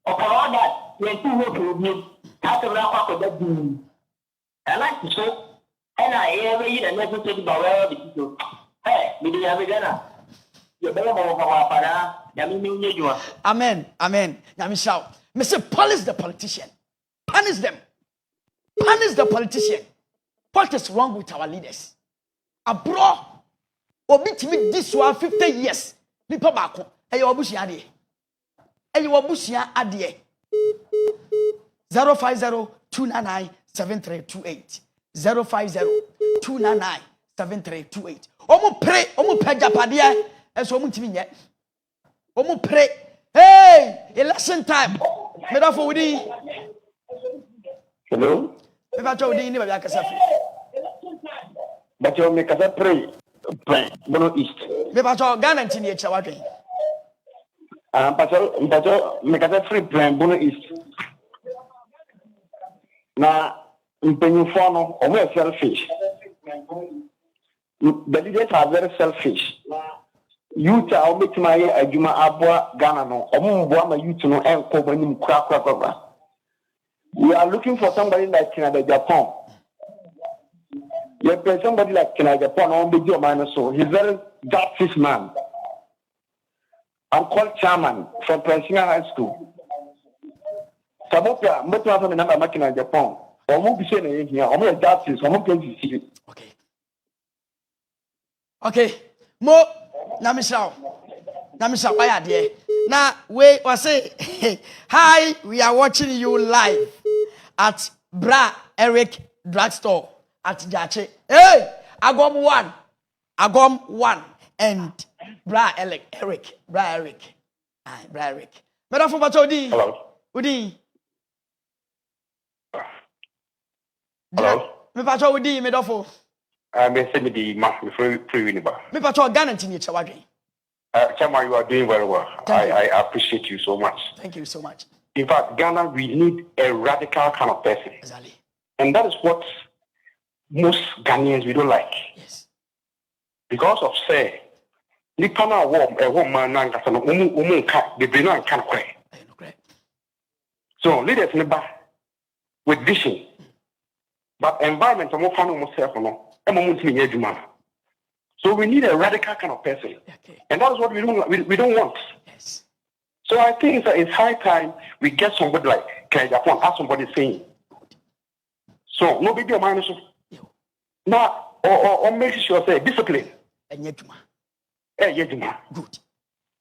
Upon that, when two work with me, how to wrap up that doom. I like to show, and I ever eat and never take about where the people. Hey, maybe I'm a Ghana. You're better than our father. Amen. Amen. Yamisha. Mr. Police the politician. Punish them. Punish the politician. What is wrong with our leaders? Abro. Obi timi this one 50 years. Nipa bako. Eyo obusia ade. Eyo obusia ade. 050-299-7328. 050-299-7328. Omo pray, omo peja padie. Eso omo timi nye. Omo pray. Hey, election time. Me da for wudi. Hello? Me ba cho wudi ni ba ya kasa fi. But you make us pray. Bono East. Me ba cho Ghana ntini e chawa dwen. But make us free plan Bono East. Na mpenyufo no omo e selfish. The leaders are very selfish. Youth are making my adjuma abwa Ghana no. Omo mbo ama youth no enko bani mkura. We are looking for somebody like Canada, Japan. You have somebody like Canada, Japan on the job so he's very justice man. I'm called chairman from Pennsylvania High School. Samopa, most of the number of Canada, Japan. Omo be saying here, omo justice, omo pensi. Okay. Okay. Mo Namisha, why are there? Now, we say, hi, we are watching you live at Bra Eric Drugstore at Jache. Hey, Agom 1, and Bra Eric. Aye, Bra Eric. Madam Udi. Hello. Udi. Hello. Me pacho Udi, me dofo. Me say me di ma me free winiba. Me pacho Ghana ntini chawadwe. Chama, you are doing very well. I appreciate you so much. Thank you so much. In fact, Ghana, we need a radical kind of person. Exactly. And that is what most Ghanaians we don't like. Yes. Because of say, nipa na woman na nkasa no umu ka bebre na nka no So leaders never with vision. But environment mo fa no mo self no e mo ntimi nya adwuma. So we need a radical kind of person. Okay. And that is what we don't want. Yes. So I think that it's high time we get somebody like Japan, as somebody saying. So no big deal, man. Now, or make sure say discipline. Good.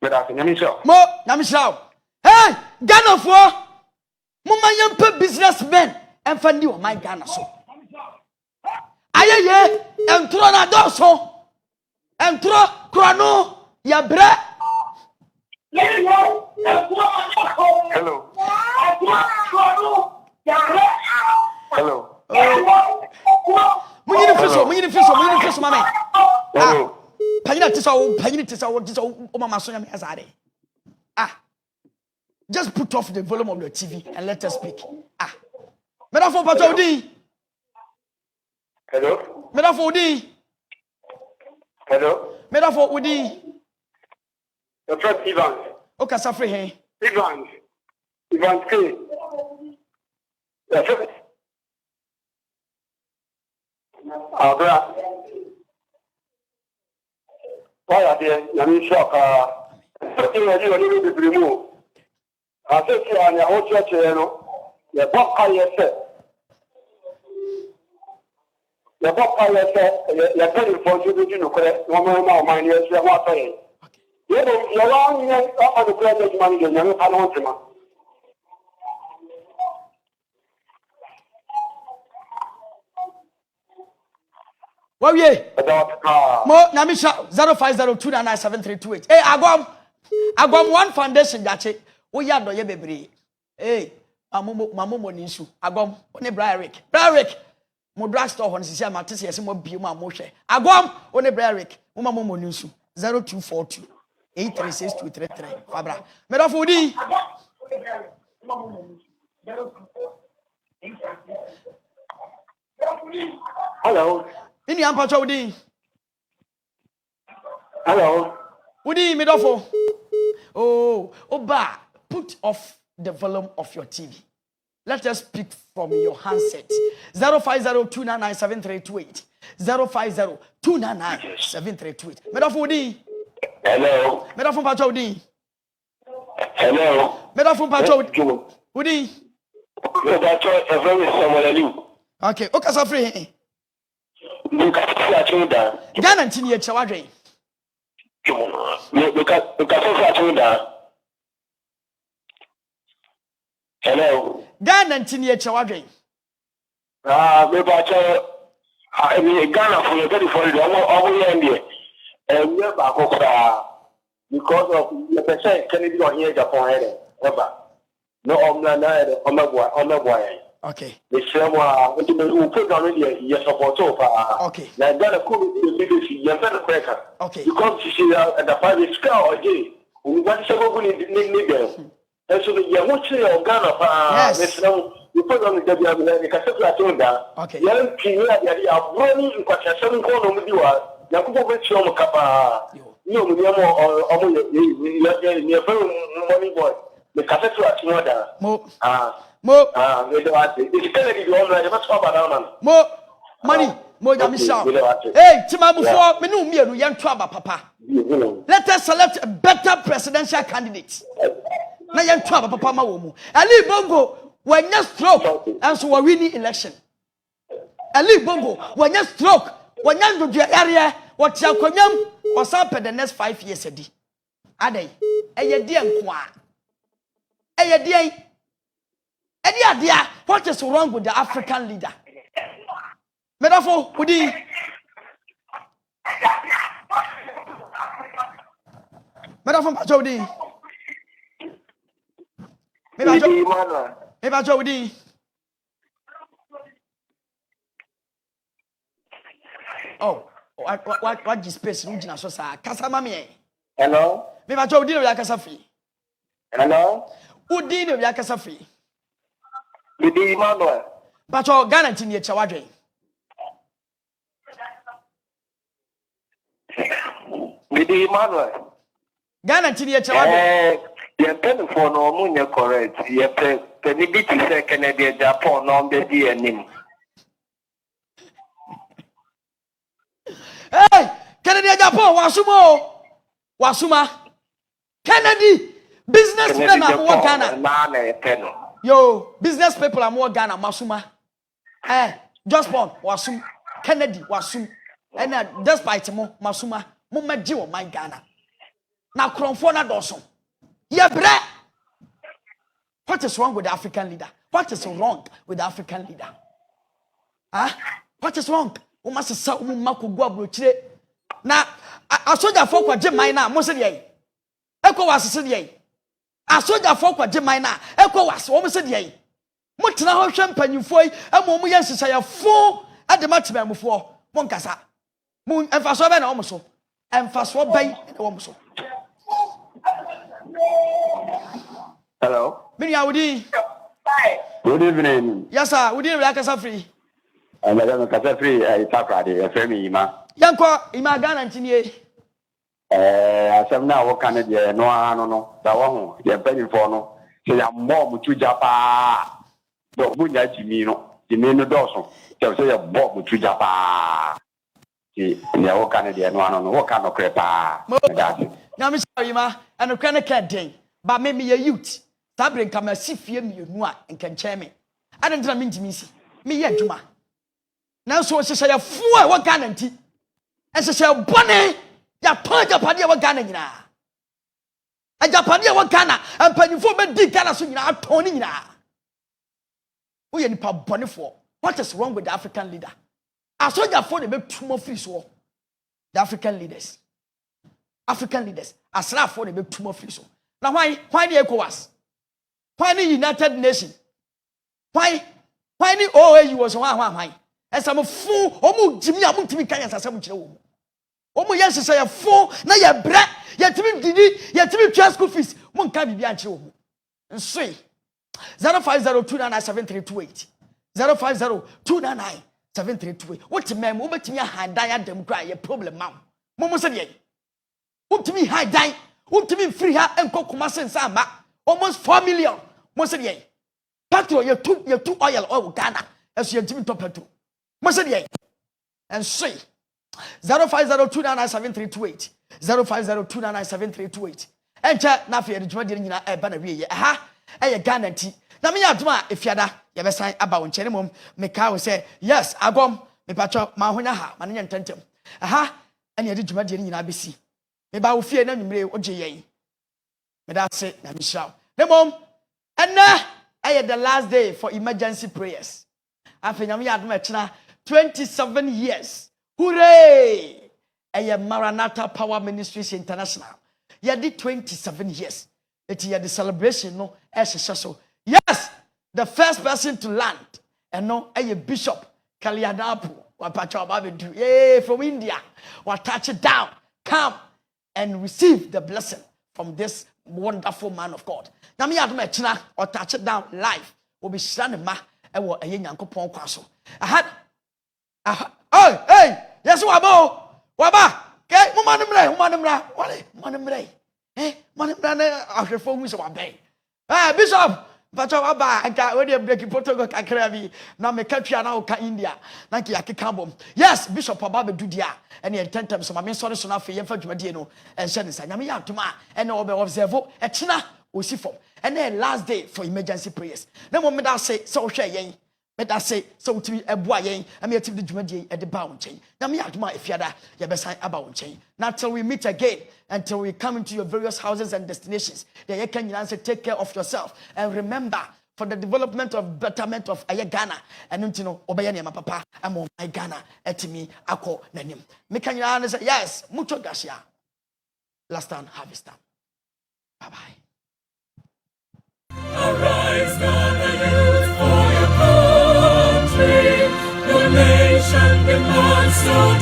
But I think Namisha. Hey, Ghana for Mama Yampa businessmen and for you, my Ghana so. Aye, and Trona Doso. And throw Crono, ya bre. Hello. Hello. We need a fish, mammy. Hello. Pagina Tisa, Mama Sonia Azade. Just put off the volume of your TV and let us speak. Madame Patodi. Hello. Madame Fodi. Hello. Madame Fodi. Your friend Ivan. Okay, Safri, hey. Ivan K. Your friend. Why are they? I'm shocked. Something that you need to remove. I think you are your own church, you know. The book I said. The book I said, you're very responsible, you know, one more mind, yes, you're not saying. You're wrong, you're on the credit money, you're not alone. Well, yeah. Mo Namisha 050299738. Hey, Agom one foundation jache. We ya do ye bebre. Hey, mamomo ni nsu. Agom, one Briaric. Briaric. Mo drugstore hon sisi amatese yesi mo biem a mo hwe. Agom, one Briaric. Mo mamomo ni nsu. 0242 836233. Fabra. Medofo di. Hello. Ini ampacho udi. Hello. Udi Medofo. Oh, Oba, put off the volume of your TV. Let us speak from your handset. 050-299-7328. 050-299-7328. Medofo udi. Hello. Medofo pacho udi. Hello. Medofo pacho udi. Okay, okasa free. Ghana ntini echa wadwen. Hello. Ghana ntini echa wadwen. Me bacho I mean Ghana for very for the we ba ko because of the person Kennedy on here Japan here. No omna. Okay. The same who put down the support over. Okay. Now that could be the breaker. Okay. Because you see at the private scale or J. We want to go in the and so the Yamuchi of Ghana, you put on the cassette. Okay. Young King, you are running in quite a 7 corner with you are. Nakubo Chom Kappa. No, you're very money boy. The cassette was Mo. It's Kennedy the owner. You must talk about Mo. Money. Mo Yamisha. Hey, Tima before me no mienu yan twaba papa. Let us select a better presidential candidate. Na yan twaba papa ma wo mu. Ali Bongo when you stroke and so we winning election. Ali Bongo when you stroke when you do area what ya kwanyam was up the next 5 years edi. Adai. Eye die nko a. Eye die. What is wrong with the African leader? Medafo, Udi. Medafo Pachodi. Udi. Oh, what is space? Ujina Sosa. Casamami. Hello. Udi no Yakasafi. Hello. Udi no Yakasafi. Bidi Emmanuel. Pacho Ghana ntini echa wadwen. Bidi Emmanuel. Ghana ntini echa wadwen. Ye pen for no munye correct. Ye pen ni bi ti se Kennedy Japan no be di anim. Hey, Kennedy Japan wasuma. Kennedy businessman am wo Ghana. Na pen. Yo, business people are more Ghana, Masuma. Just born, Wasum, Kennedy, Wasum, and despite mo, Masuma, Mumaji, my Ghana. Now, Cronfona Dawson. Yeah, bre. What is wrong with the African leader? What is wrong with the African leader? What is wrong? We must say, Maku Guabruche. Now, I saw that folk were Jim Mina, Mossedia. Echo was a I saw that folk were Jemina, Echo was almost a day. Much now champagne for a moment, yes, I have 4 at the maximum before Moncasa. Moon and Fasoban almost, and Faswa Bay almost. Hello. Miniaudi. Good evening. Yes, sir. We didn't like us free. And Madame Casafri, I talk at the Femi. Yanko, Imagana Tinier. Asem na wo kan de no ano no da wo ho ye panifo no se ya mo mutu japa do bunya jimi no doso se ya bo mutu japa ti ya wo kan de no ano no wo kan no krepa na me sorry ma and kran ka den ba me ye youth tabre nka ma sifie mienu a nkenche me adentra me ntimi si me ye adwuma na so se ya fu a wo kan nti e se bone ya ton Japan wa Ghana nyina. A Japan wa Ghana and panifo be di Ghana so nyina ton nyina. We nipa bonefo. What is wrong with the African leader? Asoja for the be too much free so. The African leaders. African leaders. Asrafo de be too much free so. Now why the ECOWAS? Why the United Nations? Why the OAU was why? And some fool, omu Jimmy amu timi kanya sasa mu kire wo. Omu yes say fool na ye bra, ye timi didi, ye timi twa school fees, mo nka bibia nkire wo. Nsoi 0502997328 0502997328. What man mo betimi hand dan adem kra ye problem ma. Mo say dey. Utimi high die, utimi free her and kokuma sensama. Almost 4 million. Most ye. Petrol, you took oil Ghana as you Jimmy top petrol. Most ye. And say 0502997328 0502997328. Enter Nafi and Jumadina a banner. Aha, a Ghana tea. Now me adma if yada, you be sign about Chenimum. Meka will say, yes, I go, me patro, Mahuna, Manian Tentem. Aha, and you did Jumadina BC. Me ba wo fie na nwumre oje yen me da se na me shaw ne mom ena the last day for emergency prayers afenyam ya adom ekina 27 years hooray Maranatha Power Ministries International ye did 27 years it ye the celebration no so yes the first person to land and no Bishop Kaliadapu wa pacha babedu from India wa touch it down come and receive the blessing from this wonderful man of God. Now me adom ekina or touch it down live will be shining ma e wo eye Nyankopon kwaso. Hey, yes waba. Okay, mo manimre. Wale, manimre. Manimre na ahwefo hu so wabe. Bishop Pacho waba aka we dey break photo go kakra bi na me katwa na oka India na ki akeka bom. Yes, Bishop Baba do dia and the tentem so ma sorry so na fe yemfa dwumadie no enhye ne sa nyame ya atoma and obe observe ekina osi fom and the last day for emergency prayers. Na mo me da say so hwe yen me da say so timi eboa yen am yetimi de dwumadie e de ba won chen. Nyame ya atoma efiada ye besan aba won chen. Now till we meet again, until we come into your various houses and destinations, then you can answer, take care of yourself and remember for the development of betterment of Ghana and obeyani my papa I'm on my Ghana etimi ako nanim. Me can you answer yes, mucho gracias. Last time harvest time. Bye bye. Arise, gather youth for your country. Your nation demands your